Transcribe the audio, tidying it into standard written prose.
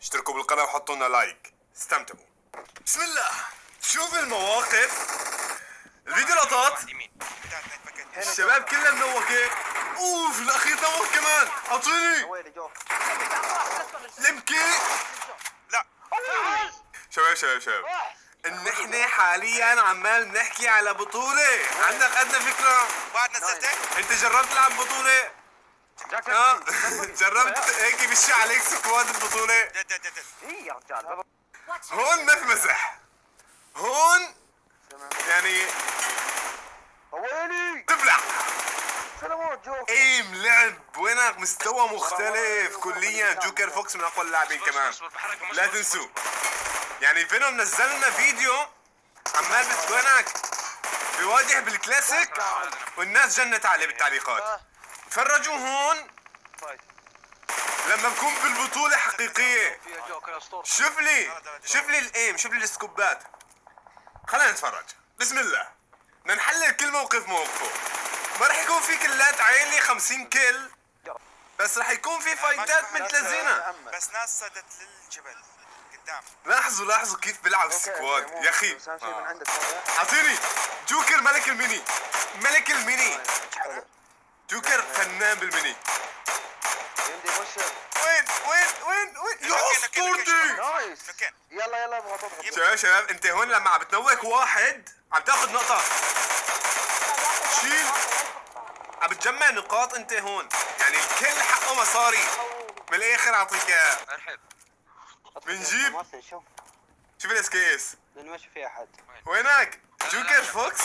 اشتركوا بالقناة وحطوا لنا لايك. استمتعوا. بسم الله. شوف المواقف. الفيديو لقطات. الشباب كلها منوكة. اوف الاخير نوك كمان. اعطيني. لمكي. لا. شباب. نحن حاليا عمال نحكي على بطولة. عندك ادنى فكرة؟ بعد نزلتك؟ انت جربت تلعب بطولة؟ جربت هيك بشي عليك سكواد البطولة؟ ايه يا رجال. هون ما في مزح. هون يعني ويلي تبلع. سلامات جوكر. ايم لعب وينك مستوى مختلف كليا. جوكر فوكس من اقوى اللاعبين كمان. لا تنسوا يعني فينوم نزلنا فيديو عمال وينك بيواجه بالكلاسيك والناس جنت عليه بالتعليقات. تفرجوا هون لما بكون بالبطولة حقيقية. شوف لي الايم، شوف لي السكوبات. خلينا نتفرج. بسم الله. بدنا نحلل كل موقف موقفه. ما رح يكون في كلات عيلي 50 كل، بس رح يكون في فايتات مثل الزينة. بس ناس صدت للجبل قدام. لاحظوا كيف بيلعب السكواد يا اخي. اعطيني جوكر ملك الميني. جوكر فنان بالميني. وين يا اسطورتي. نايس. يلا ابغى تضغط. شباب انت هون لما عم بتنوك واحد عم تاخذ نقطة. شيل. عم بتجمع نقاط انت هون. يعني الكل حقه مصاري. من الاخر اعطيك اياها. مرحب. بنجيب. شوف الاس كي اس. ما في احد. وينك؟ جوكر فوكس